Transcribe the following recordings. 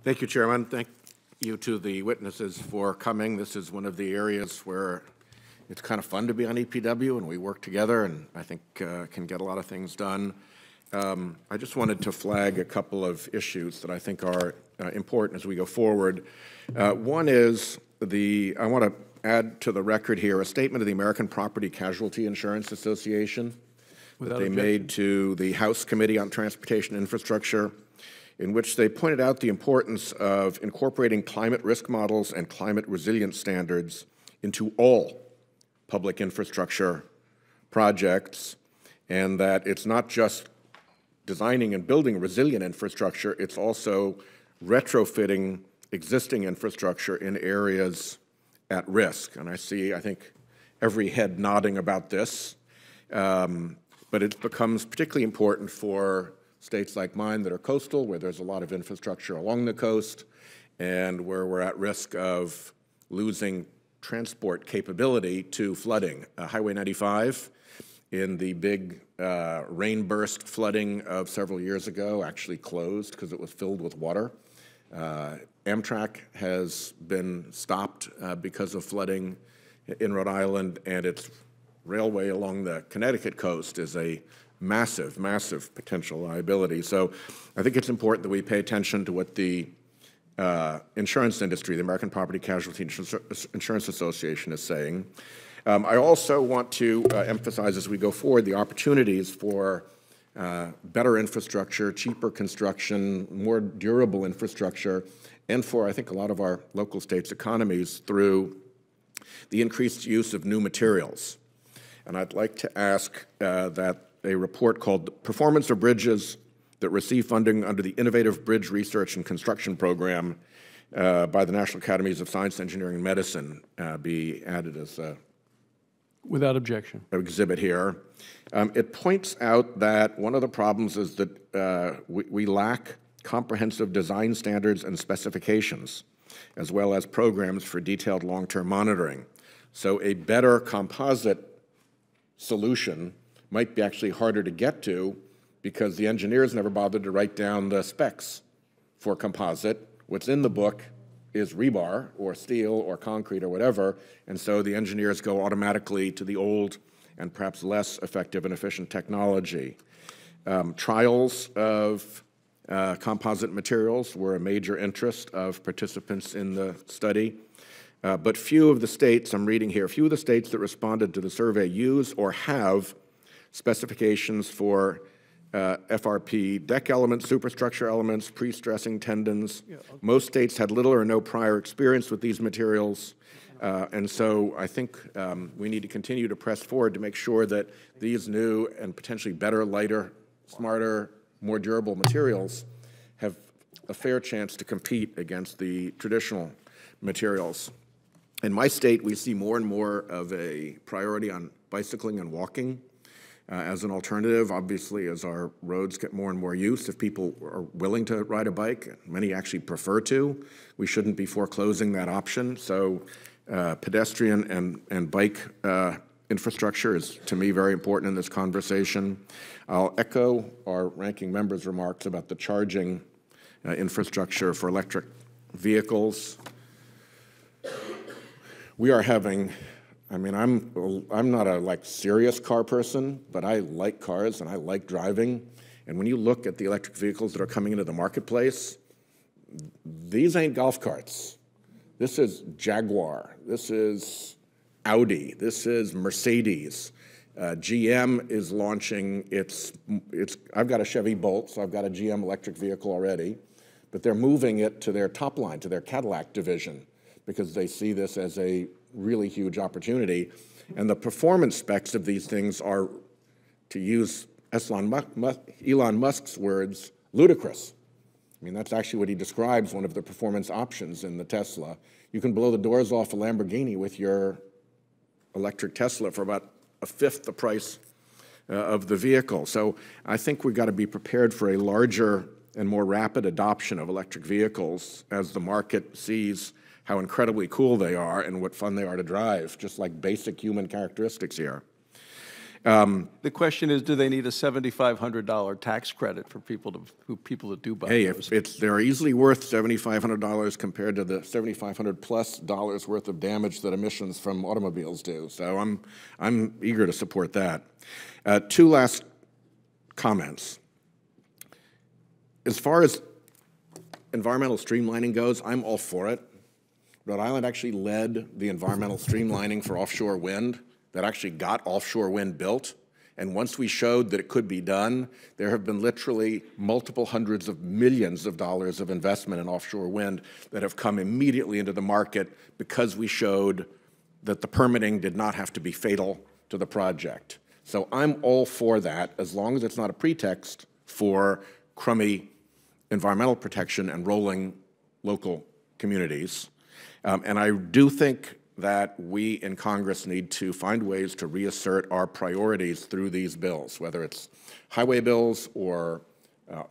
Thank you, Chairman. Thank you to the witnesses for coming. This is one of the areas where it's kind of fun to be on EPW, and we work together, and I think can get a lot of things done. I just wanted to flag a couple of issues that I think are important as we go forward. One is I want to add to the record here a statement of the American Property Casualty Insurance Association that they made to the House Committee on Transportation Infrastructure, in which they pointed out the importance of incorporating climate risk models and climate resilience standards into all public infrastructure projects, and that it's not just designing and building resilient infrastructure, it's also retrofitting existing infrastructure in areas at risk. And I think, every head nodding about this, but it becomes particularly important for states like mine that are coastal, where there's a lot of infrastructure along the coast, and where we're at risk of losing transport capability to flooding. Highway 95, in the big rainburst flooding of several years ago, actually closed because it was filled with water. Amtrak has been stopped because of flooding in Rhode Island, and its railway along the Connecticut coast is a massive, massive potential liability. So I think it's important that we pay attention to what the insurance industry, the American Property Casualty Insurance Association, is saying. I also want to emphasize as we go forward the opportunities for better infrastructure, cheaper construction, more durable infrastructure, and for, I think, a lot of our local states' economies through the increased use of new materials. And I'd like to ask that a report called Performance of Bridges that Receive Funding under the Innovative Bridge Research and Construction Program by the National Academies of Science, Engineering, and Medicine be added as a without objection exhibit here. It points out that one of the problems is that we lack comprehensive design standards and specifications, as well as programs for detailed long-term monitoring. So a better composite solution might be actually harder to get to because the engineers never bothered to write down the specs for composite. What's in the book is rebar or steel or concrete or whatever, and so the engineers go automatically to the old and perhaps less effective and efficient technology. Trials of composite materials were a major interest of participants in the study, but few of the states, I'm reading here, few of the states that responded to the survey use or have specifications for FRP deck elements, superstructure elements, pre-stressing tendons. Yeah, okay. Most states had little or no prior experience with these materials, and so I think we need to continue to press forward to make sure that these new and potentially better, lighter, smarter, more durable materials have a fair chance to compete against the traditional materials. In my state, we see more and more of a priority on bicycling and walking as an alternative. Obviously, as our roads get more and more use, if people are willing to ride a bike, many actually prefer to, we shouldn't be foreclosing that option. So pedestrian and bike infrastructure is, to me, very important in this conversation. I'll echo our ranking member's remarks about the charging infrastructure for electric vehicles. We are having, I mean, I'm not a serious car person, but I like cars and I like driving. And when you look at the electric vehicles that are coming into the marketplace, these ain't golf carts. This is Jaguar. This is Audi. This is Mercedes. GM is launching I've got a Chevy Bolt, so I've got a GM electric vehicle already, but they're moving it to their top line, to their Cadillac division, because they see this as a really huge opportunity. And the performance specs of these things are, to use Elon Musk's words, ludicrous. I mean, that's actually what he describes one of the performance options in the Tesla. You can blow the doors off a Lamborghini with your electric Tesla for about a fifth the price of the vehicle. So I think we've got to be prepared for a larger and more rapid adoption of electric vehicles as the market sees how incredibly cool they are and what fun they are to drive, just like basic human characteristics here. The question is, do they need a $7,500 tax credit for people to do buy Hey, those? they're easily worth $7,500 compared to the $7,500 plus dollars worth of damage that emissions from automobiles do. So I'm eager to support that. Two last comments. As far as environmental streamlining goes, I'm all for it. Rhode Island actually led the environmental streamlining for offshore wind that actually got offshore wind built. And once we showed that it could be done, there have been literally multiple hundreds of millions of dollars of investment in offshore wind that have come immediately into the market because we showed that the permitting did not have to be fatal to the project. So I'm all for that, as long as it's not a pretext for crummy environmental protection and rolling local communities. And I do think that we in Congress need to find ways to reassert our priorities through these bills, whether it's highway bills or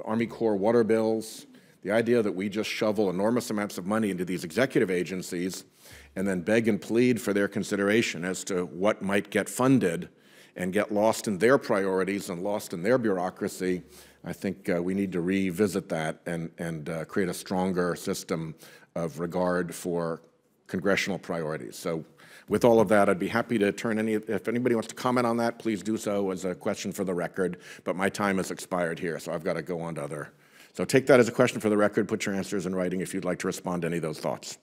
Army Corps water bills. The idea that we just shovel enormous amounts of money into these executive agencies and then beg and plead for their consideration as to what might get funded and get lost in their priorities and lost in their bureaucracy, I think we need to revisit that and create a stronger system of regard for congressional priorities. So with all of that, I'd be happy to turn if anybody wants to comment on that, please do so as a question for the record, but my time has expired here, so I've got to go on to other. So take that as a question for the record, put your answers in writing if you'd like to respond to any of those thoughts.